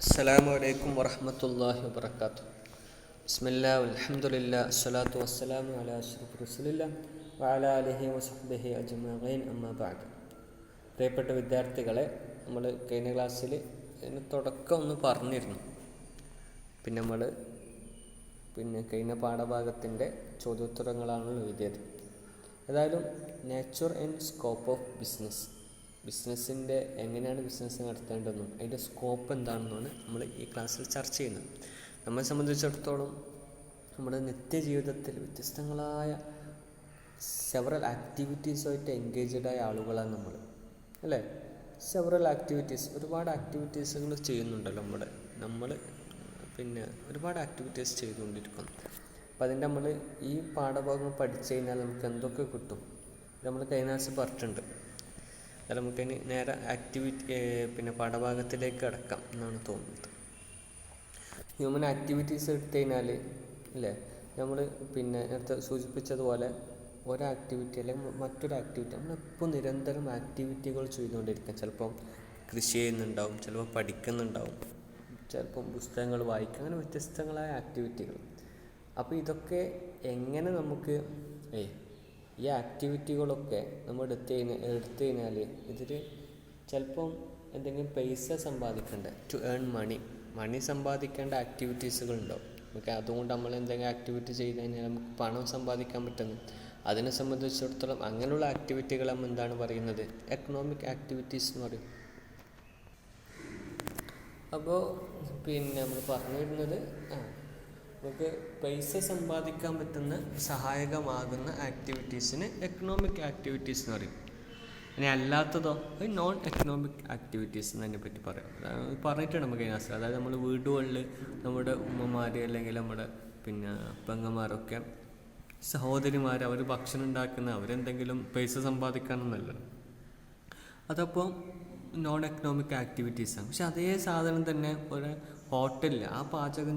അസ്സലാമു അലൈക്കും വറഹ്മത്തുള്ളാഹി വബറകാതുഹു. ബിസ്മില്ലാഹി വൽഹംദുലില്ലാഹി അസ്സലാത്തു വസ്സലാമു അലാ അഷ്റഫി റസൂലില്ലാഹി വഅലാ ആലിഹി വസഹ്ബിഹി അജ്മഈൻ അമ്മാ ബഅദ്. പ്രിയപ്പെട്ട വിദ്യാർത്ഥികളെ, നമ്മൾ കഴിഞ്ഞ ക്ലാസ്സിൽ ഇതിന് തുടക്കം ഒന്ന് പറഞ്ഞിരുന്നു. നമ്മൾ കഴിഞ്ഞ പാഠഭാഗത്തിൻ്റെ ചോദ്യോത്തരങ്ങളാണല്ലോ എഴുതിയത്. ഏതായാലും നേച്ചർ ആൻഡ് സ്കോപ്പ് ഓഫ് ബിസിനസ്സിൻ്റെ എങ്ങനെയാണ് ബിസിനസ് നടത്തേണ്ടതെന്നും അതിൻ്റെ സ്കോപ്പ് എന്താണെന്നാണ് നമ്മൾ ഈ ക്ലാസ്സിൽ ചർച്ച ചെയ്യുന്നത്. നമ്മെ സംബന്ധിച്ചിടത്തോളം നമ്മുടെ നിത്യജീവിതത്തിൽ വ്യത്യസ്തങ്ങളായ സെവറൽ ആക്ടിവിറ്റീസുമായിട്ട് എൻഗേജ്ഡായ ആളുകളാണ് അല്ലേ? ഒരുപാട് ആക്ടിവിറ്റീസുകൾ ചെയ്യുന്നുണ്ടല്ലോ നമ്മൾ ഒരുപാട് ആക്ടിവിറ്റീസ് ചെയ്തുകൊണ്ടിരിക്കുന്നു. അപ്പോൾ അതിൻ്റെ നമ്മൾ ഈ പാഠഭാഗം പഠിച്ചു കഴിഞ്ഞാൽ നമുക്ക് എന്തൊക്കെ കിട്ടും നമ്മൾ കഴിഞ്ഞ ക്ലാസ് പറഞ്ഞിട്ടുണ്ട്. അത് നമുക്കിനി നേരെ പാഠഭാഗത്തിലേക്ക് കടക്കാം എന്നാണ് തോന്നുന്നത്. ഹ്യൂമൻ ആക്ടിവിറ്റീസ് എടുത്തു കഴിഞ്ഞാൽ അല്ലേ, നമ്മൾ നേരത്തെ സൂചിപ്പിച്ചതുപോലെ ഒരാക്ടിവിറ്റി അല്ലെങ്കിൽ മറ്റൊരു ആക്ടിവിറ്റി നമ്മളെപ്പോൾ നിരന്തരം ആക്ടിവിറ്റികൾ ചെയ്തുകൊണ്ടിരിക്കുക. ചിലപ്പം കൃഷി ചെയ്യുന്നുണ്ടാവും, ചിലപ്പോൾ പഠിക്കുന്നുണ്ടാവും, ചിലപ്പം പുസ്തകങ്ങൾ വായിക്കുക, അങ്ങനെ വ്യത്യസ്തങ്ങളായ ആക്ടിവിറ്റികൾ. അപ്പോൾ ഇതൊക്കെ എങ്ങനെ നമുക്ക് ഈ ആക്ടിവിറ്റികളൊക്കെ നമ്മൾ എടുത്തു കഴിഞ്ഞാൽ ഇതിൽ ചിലപ്പം എന്തെങ്കിലും പൈസ സമ്പാദിക്കേണ്ട ടു ഏൺ മണി സമ്പാദിക്കേണ്ട ആക്ടിവിറ്റീസുകളുണ്ടാവും. നമുക്ക് അതുകൊണ്ട് നമ്മൾ എന്തെങ്കിലും ആക്ടിവിറ്റി ചെയ്ത് കഴിഞ്ഞാൽ നമുക്ക് പണം സമ്പാദിക്കാൻ പറ്റുന്നു. അതിനെ സംബന്ധിച്ചിടത്തോളം അങ്ങനെയുള്ള ആക്ടിവിറ്റികൾ നമ്മൾ എന്താണ് പറയുന്നത്? എക്കണോമിക് ആക്ടിവിറ്റീസ് എന്ന് പറയും. അപ്പോൾ നമ്മൾ പറഞ്ഞു വരുന്നത് നമുക്ക് പൈസ സമ്പാദിക്കാൻ പറ്റുന്ന സഹായകമാകുന്ന ആക്ടിവിറ്റീസിന് എക്കണോമിക് ആക്ടിവിറ്റീസ് എന്ന് പറയും. ഇനി അല്ലാത്തതോ നോൺ എക്കണോമിക് ആക്ടിവിറ്റീസ് എന്നതിനെ പറ്റി പറയാം. പറഞ്ഞിട്ടുണ്ട് നമുക്ക് അതിനകത്ത്. അതായത് നമ്മൾ വീടുകളിൽ നമ്മുടെ ഉമ്മമാർ അല്ലെങ്കിൽ നമ്മുടെ പെങ്ങന്മാരൊക്കെ സഹോദരിമാർ അവർ ഭക്ഷണം ഉണ്ടാക്കുന്ന അവരെന്തെങ്കിലും പൈസ സമ്പാദിക്കാനൊന്നല്ല. അതപ്പോൾ നോൺ എക്കണോമിക് ആക്ടിവിറ്റീസാണ്. പക്ഷെ അതേ സാധനം തന്നെ ഒരു ഹോട്ടലിൽ പാകം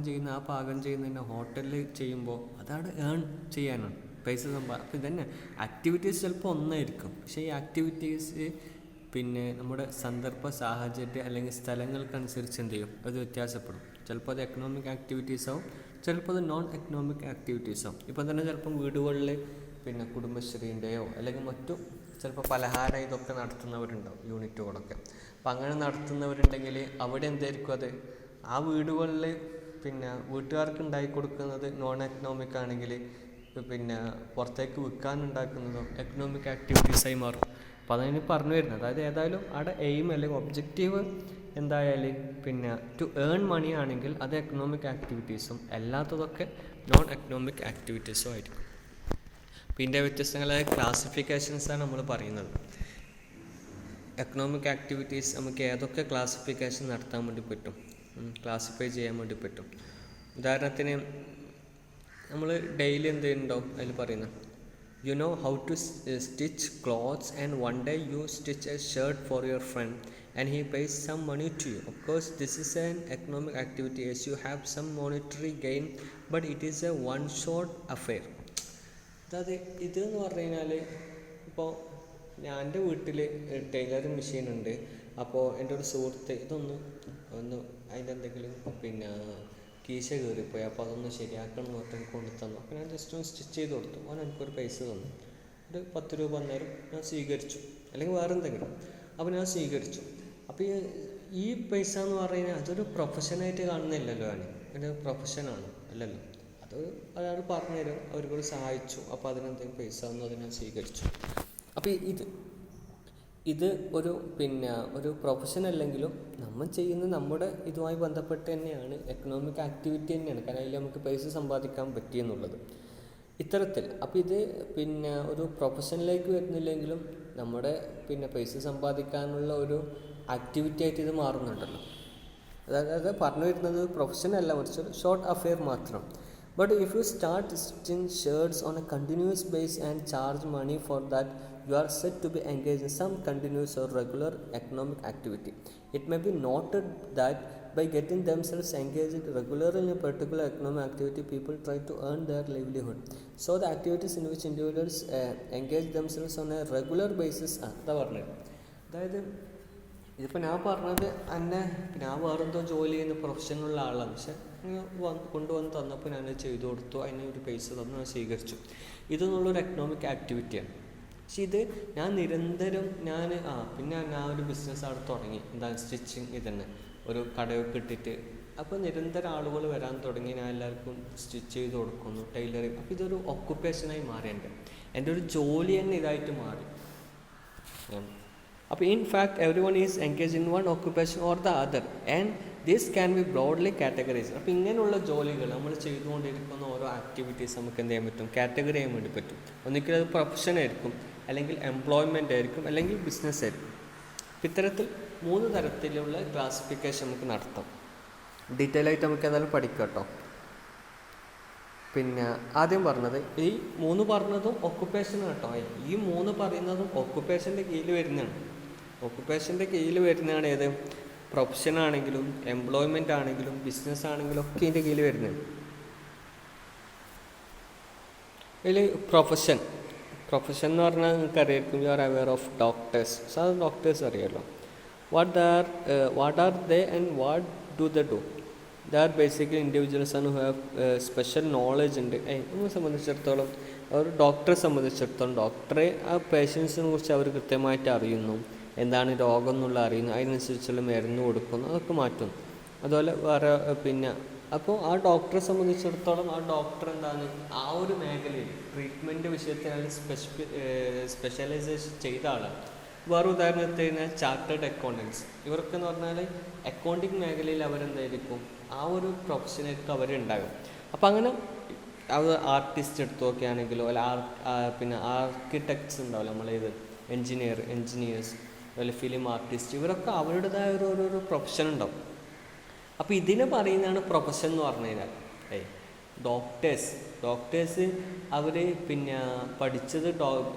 ചെയ്യുന്ന ഹോട്ടലിൽ ചെയ്യുമ്പോൾ അതാണ് ഏൺ ചെയ്യാനാണ് പൈസ അപ്പോൾ ഇതന്നെ ആക്ടിവിറ്റീസ് ചിലപ്പോൾ ഒന്നായിരിക്കും. പക്ഷേ ഈ ആക്ടിവിറ്റീസ് നമ്മുടെ സന്ദർഭ സാഹചര്യം അല്ലെങ്കിൽ സ്ഥലങ്ങൾക്കനുസരിച്ച് എന്ത് ചെയ്യും, അത് വ്യത്യാസപ്പെടും. ചിലപ്പോൾ അത് എക്കണോമിക് ആക്ടിവിറ്റീസ് ആവും, ചിലപ്പോൾ അത് നോൺ എക്കണോമിക് ആക്ടിവിറ്റീസ് ആവും. ഇപ്പം തന്നെ ചിലപ്പം വീടുകളിൽ കുടുംബശ്രീൻ്റെയോ അല്ലെങ്കിൽ മറ്റു ചിലപ്പോൾ പലഹാരം ഇതൊക്കെ നടത്തുന്നവരുണ്ടാവും, യൂണിറ്റുകളൊക്കെ. അപ്പം അങ്ങനെ നടത്തുന്നവരുണ്ടെങ്കിൽ അവിടെ എന്തായിരിക്കും അത് ആ വീടുകളിൽ വീട്ടുകാർക്ക് ഉണ്ടാക്കി കൊടുക്കുന്നത് നോൺ എക്കണോമിക് ആണെങ്കിൽ പുറത്തേക്ക് വിൽക്കാനുണ്ടാക്കുന്നതോ എക്കണോമിക് ആക്ടിവിറ്റീസായി മാറും. അപ്പോൾ അതിന് പറഞ്ഞു വരുന്നത്, അതായത് ഏതായാലും അവിടെ എയിം അല്ലെങ്കിൽ ഒബ്ജക്റ്റീവ് എന്തായാലും ടു ഏൺ മണി ആണെങ്കിൽ അത് എക്കണോമിക് ആക്ടിവിറ്റീസും അല്ലാത്തതൊക്കെ നോൺ എക്കണോമിക് ആക്ടിവിറ്റീസും ആയിരിക്കും. ഇതിൻ്റെ വ്യത്യസ്തങ്ങളായ ക്ലാസിഫിക്കേഷൻസാണ് നമ്മൾ പറയുന്നത്. എക്കണോമിക് ആക്ടിവിറ്റീസ് നമുക്ക് ഏതൊക്കെ ക്ലാസിഫിക്കേഷൻ നടത്താൻ വേണ്ടി പറ്റും, ക്ലാസിഫൈ ചെയ്യാൻ വേണ്ടി പറ്റും. ഉദാഹരണത്തിന് നമ്മൾ ഡെയിലി എന്ത് ചെയ്യുന്നുണ്ടാവും അതിൽ പറയുന്നത്, you know how to stitch clothes and one day you stitch a shirt for your friend and he pays some money to you. Of course this is an economic activity as you have some monetary gain but it is a one shot affair. അതായത് ഇതെന്ന് പറഞ്ഞു കഴിഞ്ഞാൽ ഇപ്പോൾ എൻ്റെ വീട്ടിൽ tailoring machine ഉണ്ട്. അപ്പോൾ എൻ്റെ ഒരു സുഹൃത്ത് ഒന്ന് അതിൻ്റെ എന്തെങ്കിലും കീശ കയറിപ്പോയി, അപ്പോൾ അതൊന്ന് ശരിയാക്കണം എന്ന് പറഞ്ഞിട്ട് കൊണ്ടു തന്നു. അപ്പോൾ ഞാൻ ജസ്റ്റ് ഒന്ന് സ്റ്റിച്ച് ചെയ്ത് കൊടുത്തു. അവൻ എനിക്കൊരു പൈസ തന്നു, ഒരു 10 രൂപ അന്നേരം ഞാൻ സ്വീകരിച്ചു, അല്ലെങ്കിൽ വേറെ എന്തെങ്കിലും. അപ്പോൾ ഞാൻ സ്വീകരിച്ചു. അപ്പോൾ ഈ പൈസ എന്ന് പറഞ്ഞു കഴിഞ്ഞാൽ അതൊരു പ്രൊഫഷനായിട്ട് കാണുന്നില്ലല്ലോ, ഒരു പ്രൊഫഷനാണ് അല്ലല്ലോ. അയാൾ പറഞ്ഞു തരും, അവർക്കൊരു സഹായിച്ചു, അപ്പോൾ അതിനെന്തെങ്കിലും പൈസ തന്നു, അത് ഞാൻ സ്വീകരിച്ചു. അപ്പോൾ ഇത് ഒരു പ്രൊഫഷൻ അല്ലെങ്കിലും നമ്മൾ ചെയ്യുന്ന നമ്മുടെ ഇതുമായി ബന്ധപ്പെട്ട് തന്നെയാണ്, എക്കണോമിക് ആക്ടിവിറ്റി തന്നെയാണ്. കാരണം അതിൽ നമുക്ക് പൈസ സമ്പാദിക്കാൻ പറ്റിയെന്നുള്ളത് ഇത്തരത്തിൽ. അപ്പോൾ ഇത് ഒരു പ്രൊഫഷനിലേക്ക് വരുന്നില്ലെങ്കിലും നമ്മുടെ പൈസ സമ്പാദിക്കാനുള്ള ഒരു ആക്ടിവിറ്റി ആയിട്ട് ഇത് മാറുന്നുണ്ടല്ലോ. അതായത് പറഞ്ഞു വരുന്നത് പ്രൊഫഷൻ അല്ല, മറിച്ചൊരു ഷോർട്ട് അഫെയർ മാത്രം. But if you start stitching shirts on a continuous basis and charge money for that, you are said to be engaged in some continuous or regular economic activity. It may be noted that by getting themselves engaged regularly in a particular economic activity, people try to earn their livelihood. So the activities in which individuals engage themselves on a regular basis are the അതായത് ഇതിപ്പോൾ ഞാൻ പറഞ്ഞത് എന്നെ ഞാൻ വേറെന്തോ ജോലി ചെയ്യുന്ന പ്രൊഫഷനുള്ള ആളാണ്, പക്ഷെ കൊണ്ടുവന്ന് തന്നപ്പോൾ ഞാൻ ചെയ്തു കൊടുത്തു, അതിന് ഒരു പൈസ തന്നു, ഞാൻ സ്വീകരിച്ചു. ഇതെന്നുള്ളൊരു എക്കണോമിക് ആക്ടിവിറ്റിയാണ്. പക്ഷെ ഇത് ഞാൻ നിരന്തരം പിന്നെ ഞാൻ ഒരു ബിസിനസ് അവിടെ തുടങ്ങി, സ്റ്റിച്ചിങ്. ഇതന്നെ ഒരു കടയൊക്കെ ഇട്ടിട്ട് അപ്പോൾ നിരന്തരം ആളുകൾ വരാൻ തുടങ്ങി. ഞാൻ എല്ലാവർക്കും സ്റ്റിച്ച് ചെയ്ത് കൊടുക്കുന്നു, ടൈലറിങ്. അപ്പോൾ ഇതൊരു ഓക്കുപ്പേഷനായി മാറി. എൻ്റെ ഒരു ജോലി തന്നെ ഇതായിട്ട് മാറി. അപ്പോൾ in fact every one is engage in one occupation or the other and this can be broadly categorise. അപ്പോൾ ഇങ്ങനെയുള്ള ജോലികൾ നമ്മൾ ചെയ്തുകൊണ്ടിരിക്കുന്ന ഓരോ ആക്ടിവിറ്റീസ് നമുക്ക് എന്ത് ചെയ്യാൻ പറ്റും, കാറ്റഗറി ചെയ്യാൻ വേണ്ടി പറ്റും. ഒന്നിക്കലും അത് പ്രൊഫഷൻ ആയിരിക്കും, അല്ലെങ്കിൽ എംപ്ലോയ്മെൻ്റ് ആയിരിക്കും, അല്ലെങ്കിൽ ബിസിനസ് ആയിരിക്കും. ഇത്തരത്തിൽ 3 തരത്തിലുള്ള ക്ലാസിഫിക്കേഷൻ നമുക്ക് നടത്താം. ഡീറ്റെയിൽ ആയിട്ട് നമുക്ക് ഏതായാലും പഠിക്കാം കേട്ടോ. പിന്നെ ആദ്യം പറഞ്ഞത് ഈ 3 പറഞ്ഞതും ഓക്കുപ്പേഷൻ കേട്ടോ. ഈ 3 പറയുന്നതും ഓക്കുപ്പേഷൻ്റെ കീഴിൽ വരുന്നതാണ്. ഓക്കുപ്പേഷൻ്റെ കീഴിൽ വരുന്നതാണ് ഏത്, പ്രൊഫഷൻ ആണെങ്കിലും എംപ്ലോയ്മെൻ്റ് ആണെങ്കിലും ബിസിനസ് ആണെങ്കിലും ഒക്കെ ഇതിൻ്റെ കീഴിൽ വരുന്നതാണ്. ഇതിൽ പ്രൊഫഷൻ എന്ന് പറഞ്ഞാൽ നിങ്ങൾക്ക് അറിയായിരിക്കും, you are aware of doctors. സാധാരണ ഡോക്ടേഴ്സ് അറിയാമല്ലോ. What are they and what do the do? They are basically individuals ആണ് ഹു ഹാവ് സ്പെഷ്യൽ നോളജ് ഉണ്ട്. നമ്മളെ സംബന്ധിച്ചിടത്തോളം ഒരു ഡോക്ടറെ സംബന്ധിച്ചിടത്തോളം ഡോക്ടറെ ആ പേഷ്യൻസിനെ കുറിച്ച് അവർ കൃത്യമായിട്ട് അറിയുന്നു, എന്താണ് രോഗം എന്നുള്ള അറിയുന്നു, അതിനനുസരിച്ചുള്ള മരുന്ന് കൊടുക്കുന്നു, അതൊക്കെ മാറ്റുന്നു. അതുപോലെ വേറെ അപ്പോൾ ആ ഡോക്ടറെ സംബന്ധിച്ചിടത്തോളം ആ ഡോക്ടർ ആ ഒരു മേഖലയിൽ ട്രീറ്റ്മെൻറ്റ് വിഷയത്തിൽ അയാൾ സ്പെഷ്യലൈസേഷൻ ചെയ്ത ആളാണ്. വേറെ ഉദാഹരണത്തിന് ചാർട്ടേഡ് അക്കൗണ്ടൻസ്. ഇവർക്കെന്ന് പറഞ്ഞാൽ അക്കൗണ്ടിങ് മേഖലയിൽ അവരെന്തായിരിക്കും, ആ ഒരു പ്രൊഫഷനായിരിക്കും അവരുണ്ടാകും. അപ്പോൾ അങ്ങനെ അത് ആർട്ടിസ്റ്റ് എടുത്തു നോക്കുകയാണെങ്കിലോ, അല്ല ആർക്കിടെക്ട്സ് ഉണ്ടാവില്ല, നമ്മളേത് എൻജിനീയേഴ്സ്, അതുപോലെ ഫിലിം ആർട്ടിസ്റ്റ്, ഇവരൊക്കെ അവരുടേതായ ഒരു പ്രൊഫഷൻ ഉണ്ടാവും. അപ്പോൾ ഇതിനെ പറയുന്നതാണ് പ്രൊഫഷൻ എന്ന് പറഞ്ഞു കഴിഞ്ഞാൽ. ഡോക്ടേഴ്സ് അവർ പഠിച്ചത്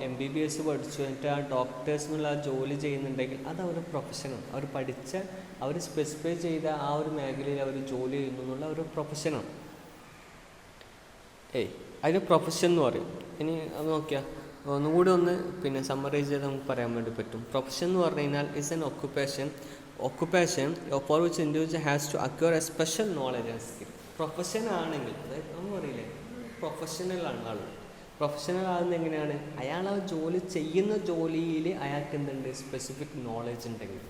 MBBS പഠിച്ചു, എന്നിട്ട് ആ ഡോക്ടേഴ്സ് എന്നുള്ള ആ ജോലി ചെയ്യുന്നുണ്ടെങ്കിൽ അത് അവരുടെ പ്രൊഫഷനാണ്. അവർ സ്പെസിഫൈ ചെയ്ത ആ ഒരു മേഖലയിൽ അവർ ജോലി ചെയ്യുന്നു എന്നുള്ള ഒരു പ്രൊഫഷനാണ്. അതിന് പ്രൊഫഷൻ എന്ന് പറയും. ഇനി അത് നോക്കിയാൽ ഒന്നുകൂടി സമ്മറൈസ് ചെയ്ത് നമുക്ക് പറയാൻ വേണ്ടി പറ്റും. പ്രൊഫഷൻ എന്ന് പറഞ്ഞു കഴിഞ്ഞാൽ is an occupation for which individual has to acquire a special knowledge and skill. Profession ആണെങ്കിൽ, അതായത് നമ്മൾ പറയില്ലേ പ്രൊഫഷണലാണ് ആൾ. പ്രൊഫഷണൽ ആകുന്നത് എങ്ങനെയാണ്, അയാൾ ആ ജോലി ചെയ്യുന്ന ജോലിയിൽ അയാൾക്ക് എന്തുണ്ട്, സ്പെസിഫിക് നോളജ് ഉണ്ടെങ്കിൽ,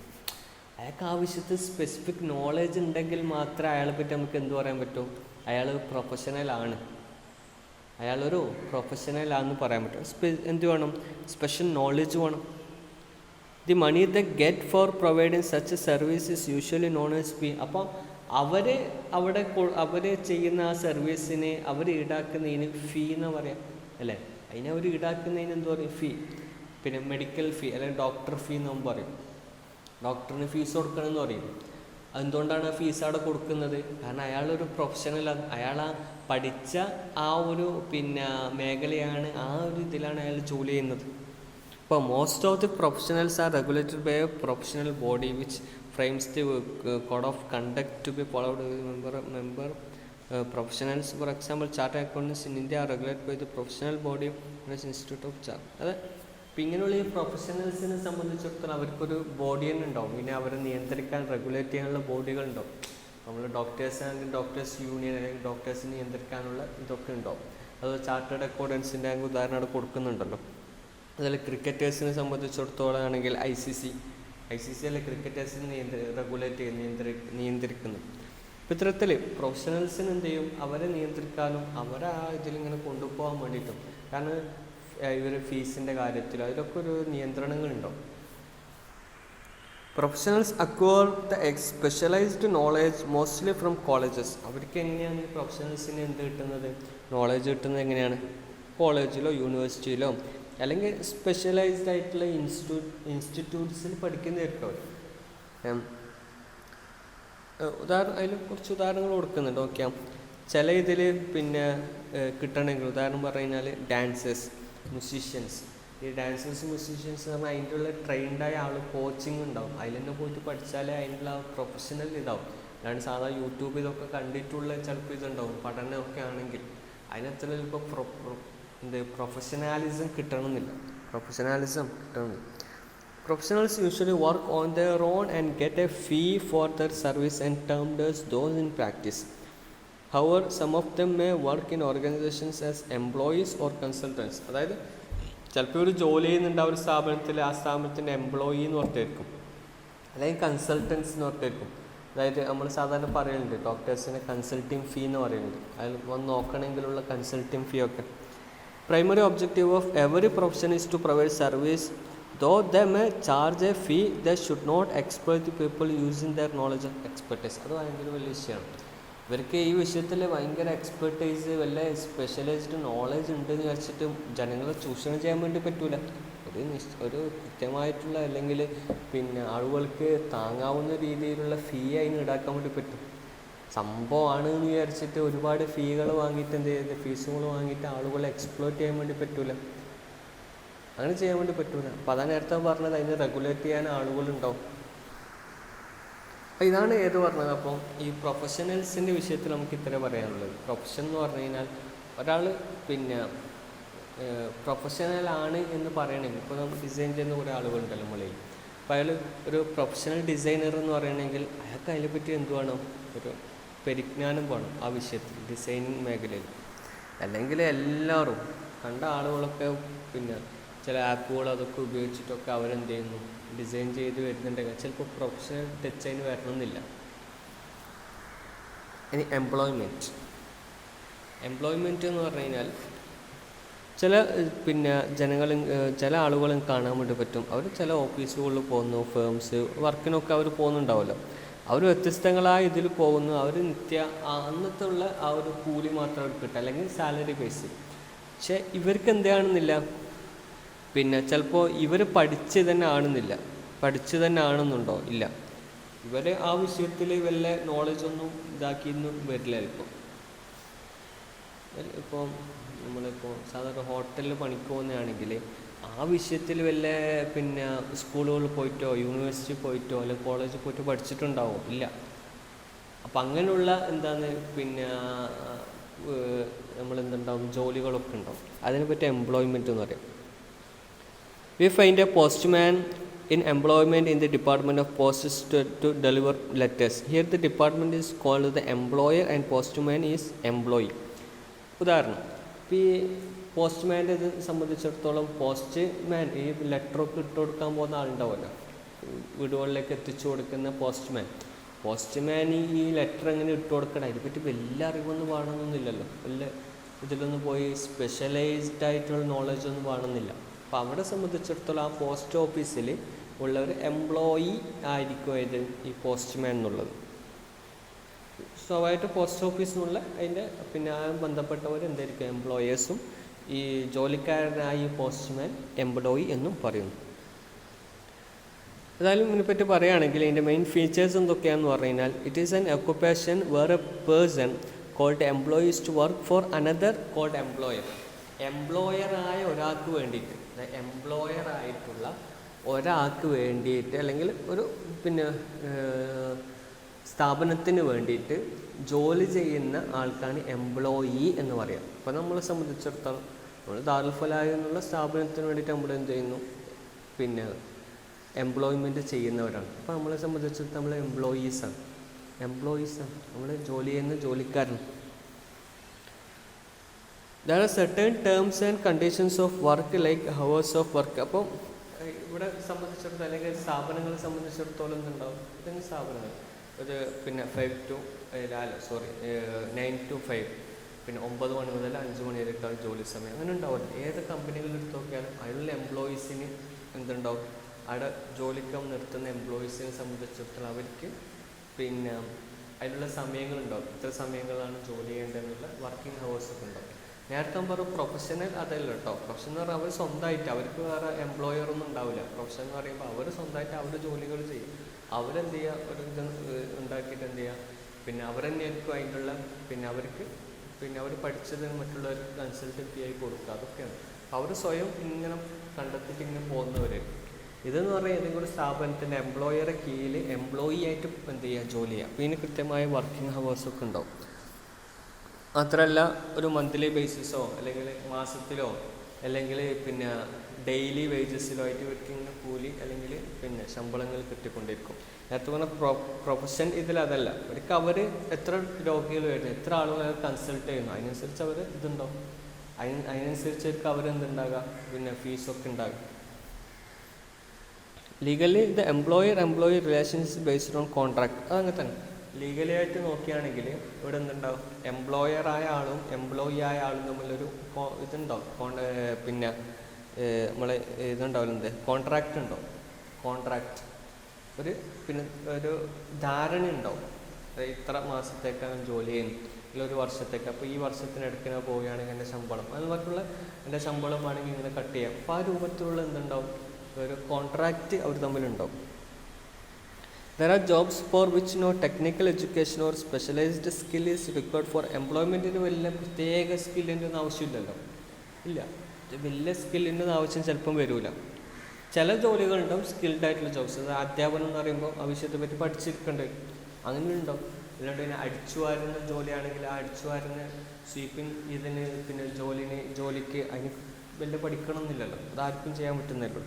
അയാൾക്ക് ആവശ്യത്തിൽ സ്പെസിഫിക് നോളജ് ഉണ്ടെങ്കിൽ മാത്രമേ അയാളെ പറ്റി നമുക്ക് എന്ത് പറയാൻ പറ്റും, അയാൾ പ്രൊഫഷണലാണ്, അയാളൊരു പ്രൊഫഷണലാണെന്ന് പറയാൻ പറ്റും. എന്ത് വേണം, സ്പെഷ്യൽ നോളജ് വേണം. The money the get for providing such a service is usually known as fee. അപ്പോൾ അവർ ചെയ്യുന്ന ആ സർവീസിന് അവർ ഈടാക്കുന്നതിന് ഫീ എന്ന് പറയാം അല്ലേ. അതിന് അവർ ഈടാക്കുന്നതിന് എന്ത് പറയും, ഫീ. മെഡിക്കൽ ഫീ അല്ലെങ്കിൽ ഡോക്ടർ ഫീ എന്ന് നമ്മൾ പറയും. ഡോക്ടറിന് ഫീസ് കൊടുക്കണമെന്ന് പറയും. എന്തുകൊണ്ടാണ് ഫീസ് അവിടെ കൊടുക്കുന്നത്, കാരണം അയാളൊരു പ്രൊഫഷണലാണ്, അയാൾ ആ പഠിച്ച ആ ഒരു മേഖലയാണ്, ആ ഒരു ഇതിലാണ് അയാൾ ജോലി ചെയ്യുന്നത്. ഇപ്പോൾ most of the professionals are regulated by a professional body which frames the code of conduct to be followed by member professionals. For example, chartered accountants in India are regulated by the professional body Institute of Chartered. അത് ഇങ്ങനെയുള്ള ഈ പ്രൊഫഷണൽസിനെ സംബന്ധിച്ചിടത്തോളം അവർക്കൊരു body തന്നെ ഉണ്ടാവും. പിന്നെ അവരെ നിയന്ത്രിക്കാൻ റെഗുലേറ്റ് ചെയ്യാനുള്ള ബോഡികളുണ്ടാവും. നമ്മൾ ഡോക്ടേഴ്സ് ആണെങ്കിൽ ഡോക്ടേഴ്സ് യൂണിയൻ അല്ലെങ്കിൽ ഡോക്ടേഴ്സിനെ നിയന്ത്രിക്കാനുള്ള ഇതൊക്കെ ഉണ്ടാവും. അത് ചാർട്ടേഡ് അക്കൗണ്ടൻസിൻ്റെ ഉദാഹരണം അവിടെ കൊടുക്കുന്നുണ്ടല്ലോ. അതുപോലെ ക്രിക്കറ്റേഴ്സിനെ സംബന്ധിച്ചിടത്തോളം ആണെങ്കിൽ ICC അല്ലെ ക്രിക്കറ്റേഴ്സിനെ റെഗുലേറ്റ് നിയന്ത്രിക്കുന്നു. അപ്പോൾ ഇത്തരത്തിൽ പ്രൊഫഷണൽസിന് എന്ത് ചെയ്യും, അവരെ നിയന്ത്രിക്കാനും അവരെ ആ ഇതിലിങ്ങനെ കൊണ്ടുപോകാൻ വേണ്ടിയിട്ടും, കാരണം ഇവർ ഫീസിൻ്റെ കാര്യത്തിൽ അതിലൊക്കെ ഒരു നിയന്ത്രണങ്ങളുണ്ടാവും. Professionals acquire the specialised knowledge mostly from colleges. അവർക്ക് എങ്ങനെയാണ് ഈ പ്രൊഫഷണൽസിന് എന്ത് കിട്ടുന്നത്, നോളേജ് കിട്ടുന്നത് എങ്ങനെയാണ്, കോളേജിലോ യൂണിവേഴ്സിറ്റിയിലോ അല്ലെങ്കിൽ സ്പെഷ്യലൈസ്ഡ് ആയിട്ടുള്ള ഇൻസ്റ്റിറ്റ്യൂട്ട്സിൽ പഠിക്കുന്നതായിരിക്കും അവർ. അതിൽ കുറച്ച് ഉദാഹരണങ്ങൾ കൊടുക്കുന്നുണ്ട്. ഓക്കെ, ചില ഇതിൽ കിട്ടണമെങ്കിൽ ഉദാഹരണം പറഞ്ഞു കഴിഞ്ഞാൽ ഡാൻസേഴ്സ്, മ്യൂസീഷ്യൻസ്. ഈ ഡാൻസേഴ്സ് മ്യൂസീഷ്യൻസ് എന്ന് പറഞ്ഞാൽ അതിൻ്റെ ഉള്ള ട്രെയിൻഡായ ആൾ കോച്ചിങ് ഉണ്ടാവും. അതിൽ തന്നെ പോയിട്ട് പഠിച്ചാലേ അതിനുള്ള പ്രൊഫഷണൽ ഇതാവും. അല്ലാണ്ട് സാധാരണ യൂട്യൂബ് ഇതൊക്കെ കണ്ടിട്ടുള്ള ചിലപ്പോൾ ഇതുണ്ടാവും, പഠനമൊക്കെ ആണെങ്കിൽ അതിനത്ര ചിലപ്പോൾ പ്രൊഫഷണാലിസം കിട്ടണമെന്നില്ല. Professionals usually work on their own and get a fee for their service and termed as those in practice. However, some of them may work in organizations as employees or consultants. അതായത് ചിലപ്പോൾ ഒരു ജോലി ചെയ്യുന്നുണ്ട് ആ ഒരു സ്ഥാപനത്തിൽ, ആ സ്ഥാപനത്തിൻ്റെ എംപ്ലോയി എന്ന് പറഞ്ഞിട്ടായിരിക്കും, അല്ലെങ്കിൽ കൺസൾട്ടൻസ് എന്ന് പറഞ്ഞിട്ടായിരിക്കും. അതായത് നമ്മൾ സാധാരണ പറയുന്നുണ്ട് ഡോക്ടേഴ്സിന് കൺസൾട്ടിങ് ഫീ എന്ന് പറയുന്നുണ്ട്, അതിൽ വന്ന് നോക്കണമെങ്കിലുള്ള കൺസൾട്ടിങ് ഫീ ഒക്കെ. Primary objective of every profession is to provide service. Though they may charge a fee, they should not exploit the people using their knowledge and expertise. അത് ഭയങ്കര വലിയ വിഷയമാണ്. ഇവർക്ക് ഈ വിഷയത്തിൽ ഭയങ്കര എക്സ്പെർട്ടൈസ്, വല്ല സ്പെഷ്യലൈസ്ഡ് നോളജ് ഉണ്ടെന്ന് വിചാരിച്ചിട്ട് ജനങ്ങളെ ചൂഷണം ചെയ്യാൻ വേണ്ടി പറ്റൂല. ഒരു കൃത്യമായിട്ടുള്ള അല്ലെങ്കിൽ പിന്നെ ആളുകൾക്ക് താങ്ങാവുന്ന രീതിയിലുള്ള ഫീ അതിന് ഈടാക്കാൻ വേണ്ടി പറ്റും. സംഭവമാണ് എന്ന് വിചാരിച്ചിട്ട് ഒരുപാട് ഫീകൾ വാങ്ങിയിട്ട് എന്ത് ചെയ്ത് ഫീസുകൾ വാങ്ങിയിട്ട് ആളുകളെ എക്സ്പ്ലോയിറ്റ് ചെയ്യാൻ വേണ്ടി പറ്റൂല, അങ്ങനെ ചെയ്യാൻ വേണ്ടി പറ്റൂല. അപ്പോൾ അതാണ് നേരത്തെ പറഞ്ഞത്, അതിന് റെഗുലേറ്റ് ചെയ്യാൻ ആളുകളുണ്ടാവും. അപ്പോൾ ഇതാണ് പറഞ്ഞത്. അപ്പം ഈ പ്രൊഫഷണൽസിൻ്റെ വിഷയത്തിൽ നമുക്ക് ഇത്ര പറയാനുള്ളത്. പ്രൊഫഷൻ എന്ന് പറഞ്ഞു കഴിഞ്ഞാൽ ഒരാൾ പിന്നെ പ്രൊഫഷണലാണ് എന്ന് പറയണമെങ്കിൽ, ഇപ്പോൾ നമ്മൾ ഡിസൈൻ ചെയ്യുന്ന കുറേ ആളുകളുണ്ടല്ലോ നമ്മളിൽ, അപ്പോൾ അയാൾ ഒരു പ്രൊഫഷണൽ ഡിസൈനർ എന്ന് പറയണമെങ്കിൽ അയാൾക്ക് അതിനെപ്പറ്റി എന്ത് വേണം, ഒരു പരിജ്ഞാനം വേണം ആ വിഷയത്തിൽ, ഡിസൈനിങ് മേഖലയിൽ. അല്ലെങ്കിൽ എല്ലാവരും കണ്ട ആളുകളൊക്കെ പിന്നെ ചില ആപ്പുകൾ അതൊക്കെ ഉപയോഗിച്ചിട്ടൊക്കെ അവരെന്ത് ചെയ്യുന്നു, ഡിസൈൻ ചെയ്ത് വരുന്നുണ്ടെങ്കിൽ ചിലപ്പോൾ പ്രൊഫഷണൽ ടച്ച് അതിന് വരണമെന്നില്ല. ഇനി എംപ്ലോയ്മെൻറ്റ് എന്ന് പറഞ്ഞു കഴിഞ്ഞാൽ ചില പിന്നെ ചില ആളുകളും കാണാൻ വേണ്ടി പറ്റും, അവർ ചില ഓഫീസുകളിൽ പോകുന്നു, ഫേംസ് വർക്കിനൊക്കെ അവർ പോകുന്നുണ്ടാവുമല്ലോ, അവർ വ്യത്യസ്തങ്ങളായ ഇതിൽ പോകുന്നു, അവർ അന്നത്തെ ഉള്ള ആ ഒരു കൂലി മാത്രം അവർക്ക് കിട്ടുക, അല്ലെങ്കിൽ സാലറി ബേസ്. പക്ഷെ ഇവർക്ക് എന്താണെന്നില്ല, പിന്നെ ചിലപ്പോൾ ഇവർ പഠിച്ച് തന്നെ ആണെന്നുണ്ടോ, ഇല്ല, ഇവർ ആ വിഷയത്തിൽ വല്ല നോളജൊന്നും ഇതാക്കിയൊന്നും വരില്ല. ഇപ്പോൾ നമ്മളിപ്പോൾ സാധാരണ ഹോട്ടലിൽ പണിക്ക് പോകുന്നതാണെങ്കിൽ ആ വിഷയത്തിൽ വല്ല പിന്നെ സ്കൂളുകളിൽ പോയിട്ടോ യൂണിവേഴ്സിറ്റി പോയിട്ടോ അല്ലെങ്കിൽ കോളേജിൽ പോയിട്ടോ പഠിച്ചിട്ടുണ്ടാവും, ഇല്ല. അപ്പം അങ്ങനെയുള്ള പിന്നെ നമ്മളെന്തുണ്ടാവും, ജോലികളൊക്കെ ഉണ്ടാവും. അതിനെപ്പറ്റി എംപ്ലോയ്മെൻറ്റ് എന്ന് പറയും. We find a postman in employment in the Department of Post to deliver letters. Here the department is called the employer and postman is employee. ഉദാഹരണം, ഇപ്പോൾ ഈ പോസ്റ്റ്മാൻ്റെ ഇത് സംബന്ധിച്ചിടത്തോളം പോസ്റ്റ്മാൻ ഈ ലെറ്ററൊക്കെ ഇട്ട് കൊടുക്കാൻ പോകുന്ന ആളുണ്ടാവുമല്ലോ, വീടുകളിലേക്ക് എത്തിച്ചു കൊടുക്കുന്ന പോസ്റ്റ്മാൻ ഈ ലെറ്റർ എങ്ങനെ ഇട്ട് കൊടുക്കണം അതിനെപ്പറ്റി വലിയ അറിവൊന്നും വേണമെന്നൊന്നുമില്ലല്ലോ, വലിയ ഇതിലൊന്നും പോയി സ്പെഷ്യലൈസ്ഡ് ആയിട്ടുള്ള നോളജൊന്നും വേണമെന്നില്ല. അപ്പോൾ അവിടെ സംബന്ധിച്ചിടത്തോളം ആ പോസ്റ്റ് ഓഫീസിൽ ഉള്ള ഒരു എംപ്ലോയി ആയിരിക്കും ഇത് ഈ പോസ്റ്റ്മാൻ എന്നുള്ളത്. സ്വാഭാവികമായിട്ട് പോസ്റ്റ് ഓഫീസിൽ നിന്നുള്ള അതിൻ്റെ പിന്നെ ബന്ധപ്പെട്ടവർ എന്തായിരിക്കും, എംപ്ലോയേഴ്സും, ഈ ജോലിക്കാരനായ ഈ പോസ്റ്റ്മാൻ എംപ്ലോയി എന്നും പറയുന്നു. ഏതായാലും ഇതിനെപ്പറ്റി പറയുകയാണെങ്കിൽ ഇതിൻ്റെ മെയിൻ ഫീച്ചേഴ്സ് എന്തൊക്കെയാണെന്ന് പറഞ്ഞു കഴിഞ്ഞാൽ, it is an occupation where a person called employees to work for another called employer. എംപ്ലോയറായ ഒരാൾക്ക് വേണ്ടിയിട്ട്, എംപ്ലോയറായിട്ടുള്ള ഒരാൾക്ക് വേണ്ടിയിട്ട് അല്ലെങ്കിൽ ഒരു പിന്നെ സ്ഥാപനത്തിന് വേണ്ടിയിട്ട് ജോലി ചെയ്യുന്ന ആൾക്കാണ് എംപ്ലോയി എന്ന് പറയാം. അപ്പോൾ നമ്മളെ സംബന്ധിച്ചിടത്തോളം നമ്മൾ ദാറുൽ ഫലാഹ് എന്നുള്ള സ്ഥാപനത്തിന് വേണ്ടിയിട്ട് നമ്മൾ എന്ത് ചെയ്യുന്നു, പിന്നെ എംപ്ലോയ്മെൻറ്റ് ചെയ്യുന്നവരാണ്. അപ്പോൾ നമ്മളെ സംബന്ധിച്ചിടത്തോളം നമ്മൾ എംപ്ലോയീസാണ്, നമ്മൾ ജോലി ചെയ്യുന്ന ജോലിക്കാരൻ. There are certain terms and conditions of work like hours of work. അപ്പോൾ ഇവിടെ സംബന്ധിച്ചിടത്തോളം അല്ലെങ്കിൽ സ്ഥാപനങ്ങളെ സംബന്ധിച്ചിടത്തോളം എന്തുണ്ടാവും, ഇതെങ്കിലും സ്ഥാപനങ്ങൾ ഒരു പിന്നെ 9 to 5, പിന്നെ 9 മണി മുതൽ 5 മണി വരെയൊക്കെ ജോലി സമയം അങ്ങനെ ഉണ്ടാവില്ല. ഏത് കമ്പനികളിൽ എടുത്ത് നോക്കിയാലും അതിലുള്ള എംപ്ലോയീസിന് എന്തുണ്ടാവും, അവിടെ ജോലിക്ക് നിർത്തുന്ന എംപ്ലോയീസിനെ സംബന്ധിച്ചിടത്തോളം അവർക്ക് പിന്നെ അതിനുള്ള സമയങ്ങളുണ്ടാവും, ഇത്ര സമയങ്ങളാണ് ജോലി ചെയ്യേണ്ടതെന്നുള്ള വർക്കിംഗ് ഹവേഴ്സൊക്കെ ഉണ്ടാവും. നേരത്തെ പറയും പ്രൊഫഷണൽ അതല്ല കേട്ടോ. പ്രൊഫഷൻ എന്ന് പറഞ്ഞാൽ അവർ സ്വന്തമായിട്ട്, അവർക്ക് വേറെ എംപ്ലോയറൊന്നും ഉണ്ടാവില്ല. പ്രൊഫഷൻ എന്ന് പറയുമ്പോൾ അവർ സ്വന്തമായിട്ട് അവരുടെ ജോലികൾ ചെയ്യും. അവരെന്ത് ചെയ്യുക, ഒരു ഇത് ഉണ്ടാക്കിയിട്ട് എന്ത് ചെയ്യുക, പിന്നെ അവർ തന്നെയായിരിക്കും അതിനുള്ള പിന്നെ അവർക്ക് പിന്നെ അവർ പഠിച്ചത് മറ്റുള്ളവർക്ക് കൺസൾട്ടൻസി ആയി കൊടുക്കുക, അതൊക്കെയാണ്. അവർ സ്വയം ഇങ്ങനെ കണ്ടെത്തിയിട്ട് ഇങ്ങനെ പോകുന്നവർ. ഇതെന്ന് പറഞ്ഞാൽ ഏതെങ്കിലും ഒരു സ്ഥാപനത്തിൻ്റെ എംപ്ലോയറെ കീഴിൽ എംപ്ലോയി ആയിട്ട് എന്ത് ചെയ്യുക, ജോലി ചെയ്യുക. അപ്പോൾ ഇതിന് കൃത്യമായ വർക്കിംഗ് ഹവേഴ്സൊക്കെ ഉണ്ടാവും. മാത്രമല്ല ഒരു മന്ത്ലി ബേസിസോ അല്ലെങ്കിൽ മാസത്തിലോ അല്ലെങ്കിൽ പിന്നെ ഡെയിലി വേജസിലുമായിട്ട് ഇവർക്ക് ഇങ്ങനെ കൂലി അല്ലെങ്കിൽ പിന്നെ ശമ്പളങ്ങൾ കിട്ടിക്കൊണ്ടിരിക്കും. നേരത്തെ പറഞ്ഞ പ്രൊഫഷൻ ഇതിലതല്ല. അവർക്ക് അവർ എത്ര രോഗികൾ വരുന്നു, എത്ര ആളുകൾ കൺസൾട്ട് ചെയ്യുന്നു, അതിനനുസരിച്ച് അവർ ഇതുണ്ടാവും. അതിനനുസരിച്ച് അവരെന്തുണ്ടാകുക, പിന്നെ ഫീസൊക്കെ ഉണ്ടാകും. Legally the employee relations based on contract. അതങ്ങനെ തന്നെ ലീഗലി ആയിട്ട് നോക്കുകയാണെങ്കിൽ ഇവിടെ എന്തുണ്ടാവും, എംപ്ലോയറായ ആളും എംപ്ലോയി ആയ ആളും തമ്മിലൊരു ഇതുണ്ടാവും. പിന്നെ നമ്മളെ ഇതുണ്ടാവില്ല, എന്ത് കോൺട്രാക്റ്റ് ഉണ്ടാവും. കോൺട്രാക്റ്റ് പിന്നെ ഒരു ധാരണ ഉണ്ടാവും. ഇത്ര മാസത്തേക്കാണ് ജോലി ചെയ്യുന്നത്, ഇല്ല ഒരു വർഷത്തേക്ക്. അപ്പോൾ ഈ വർഷത്തിനിടയ്ക്ക് ഞാൻ പോവുകയാണെങ്കിൽ എൻ്റെ ശമ്പളം അതുമായിട്ടുള്ള എൻ്റെ ശമ്പളം ആണെങ്കിൽ ഇങ്ങനെ കട്ട് ചെയ്യാം. അപ്പോൾ ആ രൂപത്തിലുള്ള എന്തുണ്ടാവും, ഒരു കോൺട്രാക്റ്റ് അവർ തമ്മിലുണ്ടാവും. There are jobs for which no technical education or specialized skill is required for employment. വലിയ പ്രത്യേക സ്കില്ലിൻ്റെ ഒന്നും ആവശ്യമില്ലല്ലോ. ഇല്ല, വലിയ സ്കില്ലിൻ്റെ ഒന്നും ആവശ്യം ചിലപ്പം വരില്ല. ചില ജോലികളുണ്ടാവും സ്കിൽഡ് ആയിട്ടുള്ള ജോബ്സ്. അത് അധ്യാപനം എന്ന് പറയുമ്പോൾ ആവശ്യത്തെ പറ്റി പഠിച്ചിരിക്കേണ്ടി വരും. അങ്ങനെ ഉണ്ടാവും. അല്ലാണ്ട് പിന്നെ അടിച്ചു വാരുന്ന ജോലിയാണെങ്കിൽ ആ അടിച്ചു വാരുന്ന സ്വീപ്പിംഗ് ഇതിന് പിന്നെ ജോലിക്ക് അതിന് വലിയ പഠിക്കണം എന്നില്ലല്ലോ. അതാർക്കും ചെയ്യാൻ പറ്റുന്നല്ലോ.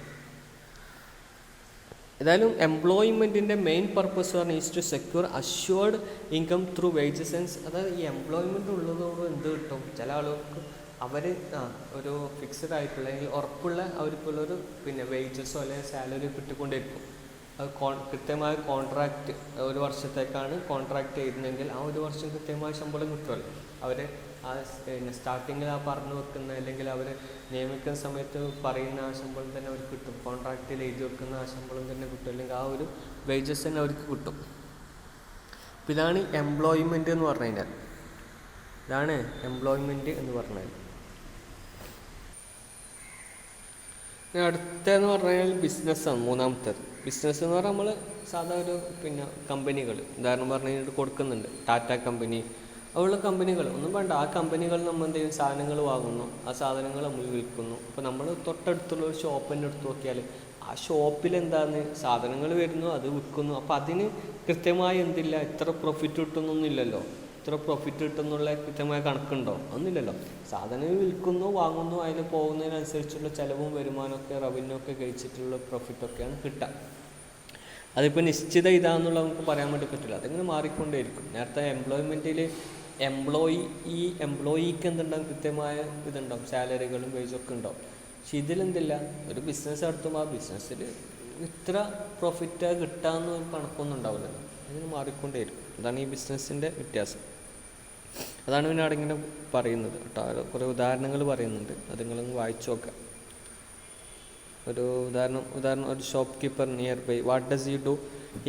ഏതായാലും എംപ്ലോയ്മെൻറ്റിൻ്റെ മെയിൻ പർപ്പസ് പറഞ്ഞാൽ is to secure assured income through wages and. അതായത് ഈ എംപ്ലോയ്മെൻറ്റ് ഉള്ളതോട് എന്ത് കിട്ടും, ചില ആളുകൾക്ക് അവർ ഒരു ഫിക്സഡ് ആയിട്ടുള്ള അല്ലെങ്കിൽ ഉറപ്പുള്ള അവർക്കുള്ളൊരു പിന്നെ വേജസോ അല്ലെങ്കിൽ സാലറി കിട്ടിക്കൊണ്ടിരിക്കും. അത് കൃത്യമായ കോൺട്രാക്റ്റ്, ഒരു വർഷത്തേക്കാണ് കോൺട്രാക്റ്റ് ചെയ്യുന്നതെങ്കിൽ ആ ഒരു വർഷം കൃത്യമായ ശമ്പളം കിട്ടുമല്ലോ. അവർ ആ പിന്നെ സ്റ്റാർട്ടിങ്ങിൽ ആ പറഞ്ഞു വെക്കുന്ന അല്ലെങ്കിൽ അവർ നിയമിക്കുന്ന സമയത്ത് പറയുന്ന ആ ശമ്പളം തന്നെ അവർക്ക് കിട്ടും. കോൺട്രാക്റ്റിൽ എഴുതി വെക്കുന്ന ആ ശമ്പളം തന്നെ കിട്ടും, അല്ലെങ്കിൽ ആ ഒരു വേജസ് തന്നെ അവർക്ക് കിട്ടും. അപ്പോൾ ഇതാണ് എംപ്ലോയ്മെൻറ്റ് എന്ന് പറഞ്ഞു കഴിഞ്ഞാൽ. ഇതാണ് എംപ്ലോയ്മെൻറ്റ് എന്ന് പറഞ്ഞാൽ. അടുത്തതെന്ന് പറഞ്ഞു കഴിഞ്ഞാൽ ബിസിനസ്സാണ്. മൂന്നാമത്തേത് ബിസിനസ് എന്ന് പറഞ്ഞാൽ നമ്മൾ സാധാ ഒരു പിന്നെ കമ്പനികൾ ഉദാഹരണം പറഞ്ഞു കഴിഞ്ഞിട്ട് കൊടുക്കുന്നുണ്ട്. ടാറ്റ കമ്പനി അതുള്ള കമ്പനികൾ ഒന്നും വേണ്ട. ആ കമ്പനികൾ നമ്മൾ എന്ത് ചെയ്യും, സാധനങ്ങൾ വാങ്ങുന്നു, ആ സാധനങ്ങൾ നമ്മൾ വിൽക്കുന്നു. അപ്പോൾ നമ്മൾ തൊട്ടടുത്തുള്ള ഒരു ഷോപ്പിൻ്റെ അടുത്ത് നോക്കിയാൽ ആ ഷോപ്പിൽ എന്താണ് സാധനങ്ങൾ വരുന്നു, അത് വിൽക്കുന്നു. അപ്പോൾ അതിന് കൃത്യമായി എന്തില്ല, ഇത്ര പ്രോഫിറ്റ് കിട്ടുന്നൊന്നുമില്ലല്ലോ. ഇത്ര പ്രോഫിറ്റ് കിട്ടുന്നുള്ള കൃത്യമായ കണക്കുണ്ടോ? ഒന്നുമില്ലല്ലോ. സാധനം വിൽക്കുന്നു, വാങ്ങുന്നു, അതിന് പോകുന്നതിനനുസരിച്ചുള്ള ചിലവും വരുമാനമൊക്കെ റവന്യൂ ഒക്കെ കഴിച്ചിട്ടുള്ള പ്രോഫിറ്റൊക്കെയാണ് കിട്ടുക. അതിപ്പോൾ നിശ്ചിത ഇതാണെന്നുള്ള നമുക്ക് പറയാൻ വേണ്ടി പറ്റില്ല. അതിങ്ങനെ മാറിക്കൊണ്ടേയിരിക്കും. നേരത്തെ എംപ്ലോയ്മെൻറ്റിൽ എംപ്ലോയിക്ക് എന്തുണ്ടാവും, കൃത്യമായ ഇതുണ്ടാവും, സാലറികളും വേജൊക്കെ ഉണ്ടാവും. പക്ഷെ ഇതിലെന്തില്ല, ഒരു ബിസിനസ് നടത്തുമ്പോൾ ആ ബിസിനസ്സിൽ ഇത്ര പ്രോഫിറ്റ് കിട്ടാമെന്ന് കണക്കൊന്നും ഉണ്ടാവില്ലല്ലോ. അതിന് മാറിക്കൊണ്ടേയിരിക്കും. അതാണ് ഈ ബിസിനസ്സിൻ്റെ വ്യത്യാസം. അതാണ് പിന്നെ അവിടെ ഇങ്ങനെ പറയുന്നത് കേട്ടോ. കുറേ ഉദാഹരണങ്ങൾ പറയുന്നുണ്ട്, അത് നിങ്ങളൊന്ന് വായിച്ചു നോക്കാം. ഒരു ഉദാഹരണം ഒരു shopkeeper nearby, what does you do?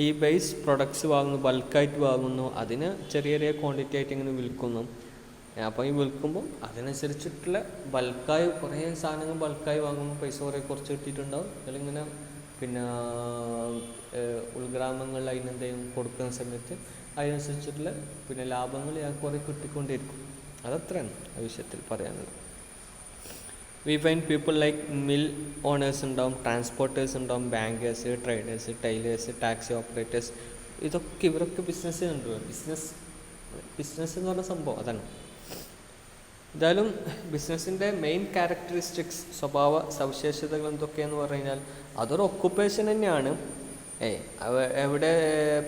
ഈ ബേസ് പ്രൊഡക്ട്സ് വാങ്ങുന്നു, ബൾക്കായിട്ട് വാങ്ങുന്നു, അതിന് ചെറിയ ചെറിയ ക്വാണ്ടിറ്റി ആയിട്ട് ഇങ്ങനെ വിൽക്കുന്നു. അപ്പോൾ ഈ വിൽക്കുമ്പോൾ അതിനനുസരിച്ചിട്ടുള്ള ബൾക്കായി കുറേ സാധനങ്ങൾ ബൾക്കായി വാങ്ങുമ്പോൾ പൈസ കുറച്ച് കിട്ടിയിട്ടുണ്ടാവും. അതിലിങ്ങനെ പിന്നെ ഉൾഗ്രാമങ്ങളിൽ അതിനെന്തെങ്കിലും കൊടുക്കുന്ന സമയത്ത് അതിനനുസരിച്ചിട്ടുള്ള പിന്നെ ലാഭങ്ങൾ കുറേ കിട്ടിക്കൊണ്ടിരിക്കും. അതത്രയാണ് ആ വിഷയത്തിൽ പറയാനുള്ളത്. We find people like mill owners ഉണ്ടാവും, ട്രാൻസ്പോർട്ടേഴ്സ് ഉണ്ടാവും, bankers, traders, tailors, taxi operators. ഇവരൊക്കെ ബിസിനസ് ഉണ്ട്. ബിസിനസ് എന്ന് പറഞ്ഞ സംഭവം അതാണ്. എന്തായാലും ബിസിനസ്സിൻ്റെ മെയിൻ ക്യാരക്ടറിസ്റ്റിക്സ്, സ്വഭാവ സവിശേഷതകൾ എന്തൊക്കെയാണെന്ന് പറഞ്ഞു കഴിഞ്ഞാൽ അതൊരു ഒക്കുപ്പേഷൻ തന്നെയാണ്. എവിടെ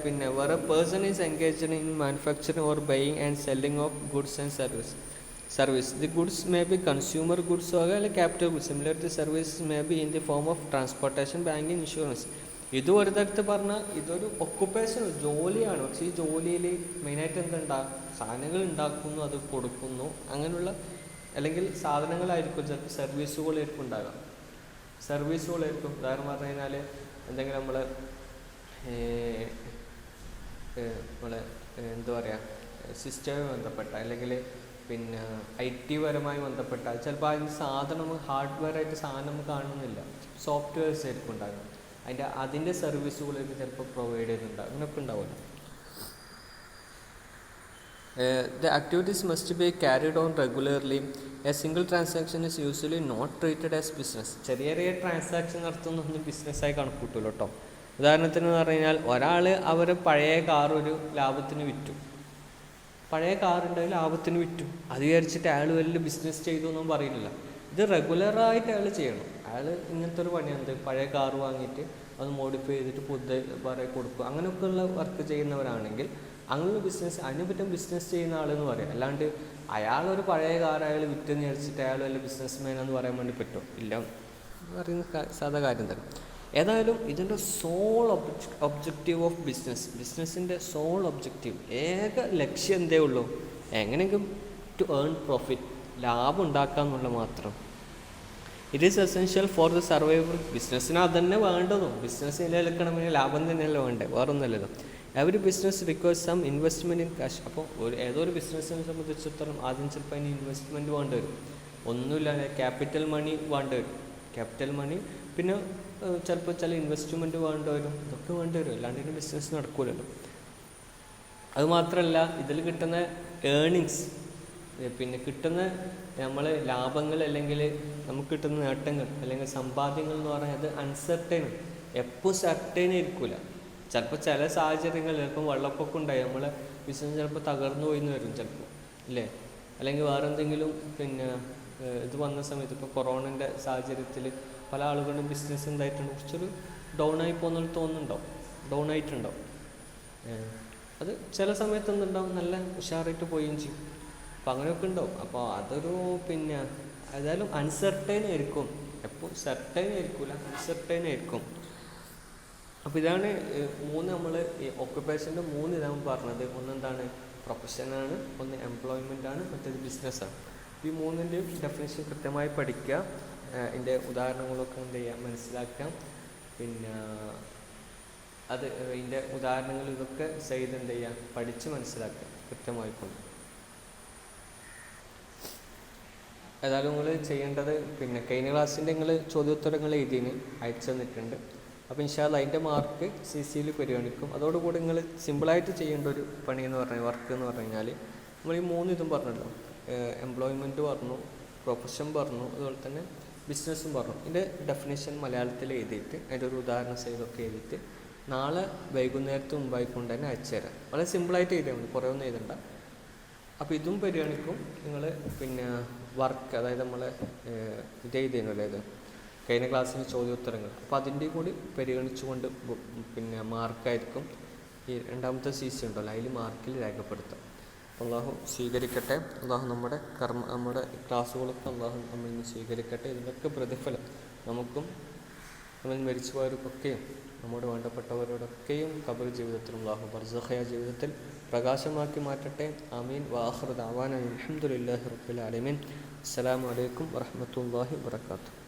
പിന്നെ വേറെ person is engaged in manufacturing or buying and selling of goods and service. The goods may be consumer goods or capital goods. Similar to service may be in the form of transportation, banking, insurance. ഇത് ഒരു തരത്തിൽ പറഞ്ഞാൽ ഇതൊരു occupation, ജോലിയാണ്. പക്ഷേ ഈ ജോലിയിൽ മെയിനായിട്ട് എന്തുണ്ടാകും, സാധനങ്ങൾ ഉണ്ടാക്കുന്നു, അത് കൊടുക്കുന്നു, അങ്ങനെയുള്ള അല്ലെങ്കിൽ സാധനങ്ങളായിരിക്കും. ചിലപ്പോൾ സർവീസുകളായിരിക്കും ഉണ്ടാകുക. ഉദാഹരണം പറഞ്ഞു കഴിഞ്ഞാൽ എന്തെങ്കിലും നമ്മളെ എന്താ പറയുക, സിസ്റ്റവുമായി ബന്ധപ്പെട്ട അല്ലെങ്കിൽ പിന്നെ IT പരമായി ബന്ധപ്പെട്ട ചിലപ്പോൾ അതിന് സാധനം ഹാർഡ്വെയർ ആയിട്ട് സാധനം നമുക്ക് കാണുന്നില്ല, സോഫ്റ്റ്വെയർസ് ആയിരിക്കും ഉണ്ടാകുക. അതിൻ്റെ സർവീസുകളായിട്ട് ചിലപ്പോൾ പ്രൊവൈഡ് ചെയ്യുന്നുണ്ടാകും. അങ്ങനെയൊക്കെ ഉണ്ടാവുമല്ലോ. The activities must be carried on regularly. A single transaction is usually not treated as business. ചെറിയ ട്രാൻസാക്ഷൻ നടത്തുന്നൊന്നും ബിസിനസ്സായി കണക്കൂട്ടില്ല കേട്ടോ. ഉദാഹരണത്തിന് പറഞ്ഞു കഴിഞ്ഞാൽ ഒരാൾ അവർ പഴയ കാർ ഒരു ലാഭത്തിന് വിറ്റു. പഴയ കാറുണ്ടെങ്കിൽ ലാഭത്തിന് വിറ്റു. അത് വിചാരിച്ചിട്ട് അയാൾ വലിയ ബിസിനസ് ചെയ്തു എന്നൊന്നും പറയുന്നില്ല. ഇത് റെഗുലറായിട്ട് അയാൾ ചെയ്യണം. അയാൾ ഇങ്ങനത്തെ ഒരു പണിയാണ്, പഴയ കാർ വാങ്ങിയിട്ട് അത് മോഡിഫൈ ചെയ്തിട്ട് പുതിയ വേറെ കൊടുക്കുക, അങ്ങനെയൊക്കെയുള്ള വർക്ക് ചെയ്യുന്നവരാണെങ്കിൽ അങ്ങനെ ബിസിനസ്, അതിനെ പറ്റും ബിസിനസ് ചെയ്യുന്ന ആളെന്ന് പറയാം. അല്ലാണ്ട് അയാളൊരു പഴയ കാർ അയാൾ വിറ്റെന്ന് വിചാരിച്ചിട്ട് അയാൾ വല്ല ബിസിനസ് മാനെന്ന് പറയാൻ വേണ്ടി പറ്റുമോ? ഇല്ല, പറയുന്ന സാധാ കാര്യം തന്നെ. ഏതായാലും ഇതിൻ്റെ സോൾ ഒബ്ജക്റ്റീവ് ഓഫ് ബിസിനസ്സിൻ്റെ സോൾ ഒബ്ജക്റ്റീവ്, ഏക ലക്ഷ്യം എന്തേ ഉള്ളൂ? എങ്ങനെയെങ്കിലും ടു ഏൺ പ്രോഫിറ്റ്, ലാഭം ഉണ്ടാക്കുക എന്നുള്ള മാത്രം. It is essential for the survival. ബിസിനസ്സിന് അത് തന്നെ വേണ്ടതും, ബിസിനസ് നിലനിൽക്കണമെങ്കിൽ ലാഭം തന്നെയല്ലേ വേണ്ടത്, വേറൊന്നുമല്ലല്ലോ. Every business requires some investment in cash. അപ്പോൾ ഏതൊരു ബിസിനസ്സിനെ സംബന്ധിച്ചിടത്തോളം ആദ്യം ചിലപ്പോൾ അതിന് ഇൻവെസ്റ്റ്മെൻറ്റ് വേണ്ടി വരും. ഒന്നുമില്ല, ക്യാപിറ്റൽ മണി വേണ്ടി വരും. ക്യാപിറ്റൽ മണി, പിന്നെ ചിലപ്പോൾ ചില ഇൻവെസ്റ്റ്മെൻറ്റ് വേണ്ടി വരും. ഇതൊക്കെ വേണ്ടി വരും, അല്ലാണ്ട് ഇതിന് ബിസിനസ് നടക്കില്ലല്ലോ. അതുമാത്രമല്ല, ഇതിൽ കിട്ടുന്ന ഏണിങ്സ്, പിന്നെ കിട്ടുന്ന നമ്മൾ ലാഭങ്ങൾ അല്ലെങ്കിൽ നമുക്ക് കിട്ടുന്ന നേട്ടങ്ങൾ അല്ലെങ്കിൽ സമ്പാദ്യങ്ങൾ എന്ന് പറഞ്ഞാൽ അത് അൺസർട്ടൈൻ, എപ്പോൾ സർട്ടൈൻ ആയിരിക്കില്ല. ചിലപ്പോൾ ചില സാഹചര്യങ്ങളിൽ ചിലപ്പോൾ വെള്ളപ്പൊക്കം ഉണ്ടായി നമ്മളെ ബിസിനസ് ചിലപ്പോൾ തകർന്നു പോയിന്ന് വരും ചിലപ്പോൾ, ഇല്ലേ? അല്ലെങ്കിൽ വേറെ എന്തെങ്കിലും പിന്നെ ഇത് വന്ന സമയത്ത് ഇപ്പോൾ കൊറോണൻ്റെ സാഹചര്യത്തിൽ പല ആളുകളുടെ ബിസിനസ് എന്തായിട്ടുണ്ട്, കുറച്ചൊരു ഡൗൺ ആയി പോകുന്നൊരു തോന്നുന്നുണ്ടാവും, ഡൗൺ ആയിട്ടുണ്ടാവും. അത് ചില സമയത്ത് എന്തുണ്ടാവും, നല്ല ഉഷാറായിട്ട് പോവുകയും ചെയ്യും. അപ്പം അങ്ങനെയൊക്കെ ഉണ്ടാവും. അപ്പോൾ അതൊരു പിന്നെ ഏതായാലും അൺസർട്ടൈൻ ആയിരിക്കും, എപ്പോൾ സർട്ടൈൻ ആയിരിക്കില്ല, അൺസർട്ടൈൻ ആയിരിക്കും. അപ്പോൾ ഇതാണ് നമ്മൾ ഈ ഓക്യുപ്പേഷൻ്റെ 3 ഇതാണ് പറഞ്ഞത്. ഒന്നെന്താണ് പ്രൊഫഷനാണ്, ഒന്ന് എംപ്ലോയ്മെൻ്റ് ആണ്, മറ്റേത് ബിസിനസ്സാണ്. ഈ 3ൻ്റെയും ഡെഫിനേഷൻ കൃത്യമായി പഠിക്കുക, ഇതിൻ്റെ ഉദാഹരണങ്ങളൊക്കെ എന്ത് ചെയ്യുക, മനസ്സിലാക്കാം. പിന്നെ അത് ഇതിൻ്റെ ഉദാഹരണങ്ങൾ ഇതൊക്കെ ചെയ്ത് എന്ത് ചെയ്യുക, പഠിച്ച് മനസ്സിലാക്കുക കൃത്യമായിക്കൊണ്ട്. ഏതായാലും നിങ്ങൾ ചെയ്യേണ്ടത് പിന്നെ കഴിഞ്ഞ ക്ലാസ്സിൻ്റെ നിങ്ങൾ ചോദ്യോത്തരങ്ങൾ എഴുതിന് അയച്ചു തന്നിട്ടുണ്ട്. അപ്പോൾ ഇൻഷാ അല്ലാഹ് അതിൻ്റെ മാർക്ക് CCയിൽ പരിഗണിക്കും. അതോടുകൂടി നിങ്ങൾ സിമ്പിളായിട്ട് ചെയ്യേണ്ട ഒരു പണി എന്ന് പറഞ്ഞാൽ, വർക്ക് എന്ന് പറഞ്ഞു കഴിഞ്ഞാൽ നമ്മൾ ഈ 3 ഇതും പറഞ്ഞല്ലോ, എംപ്ലോയ്മെൻറ്റ് പറഞ്ഞു, പ്രൊഫഷൻ പറഞ്ഞു, അതുപോലെ തന്നെ ബിസിനസ്സും പറഞ്ഞു. ഇതിൻ്റെ ഡെഫിനേഷൻ മലയാളത്തിൽ എഴുതിയിട്ട് അതിൻ്റെ ഒരു ഉദാഹരണ സഹിതമൊക്കെ എഴുതിയിട്ട് നാളെ വൈകുന്നേരത്തിന് മുമ്പായി കൊണ്ട് തന്നെ അയച്ചു തരാം. വളരെ സിമ്പിളായിട്ട് എഴുതിയാൽ മതി, കുറേ ഒന്നും എഴുതണ്ട. അപ്പോൾ ഇതും പരിഗണിക്കും. നിങ്ങൾ പിന്നെ വർക്ക്, അതായത് നമ്മൾ ഇത് എഴുതിയല്ലോ, ഇത് കഴിഞ്ഞ ക്ലാസ്സിന് ചോദ്യോത്തരങ്ങൾ, അപ്പോൾ അതിൻ്റെ കൂടി പരിഗണിച്ചുകൊണ്ട് പിന്നെ മാർക്കായിരിക്കും ഈ 2ാമത്തെ CC ഉണ്ടല്ലോ, അതിൽ മാർക്കിൽ രേഖപ്പെടുത്താം. അള്ളാഹു സ്വീകരിക്കട്ടെ. അള്ളാഹു നമ്മുടെ ക്ലാസ്സുകളൊക്കെ അള്ളാഹു നമ്മളിൽ നിന്ന് സ്വീകരിക്കട്ടെ. ഇതിൻ്റെയൊക്കെ പ്രതിഫലം നമുക്കും നമ്മൾ മരിച്ചു പോയവർക്കൊക്കെയും നമ്മുടെ വേണ്ടപ്പെട്ടവരോടൊക്കെയും ഖബർ ജീവിതത്തിലും അള്ളാഹു ബർസഖയ ജീവിതത്തിൽ പ്രകാശമാക്കി മാറ്റട്ടെ. ആമീൻ. വആഖിറു ദഅവാനാ അൽഹംദുലില്ലാഹി റബ്ബിൽ ആലമീൻ. അസ്സലാമു അലൈക്കും വറഹ്മത്തുള്ളാഹി വബറകാതുഹു.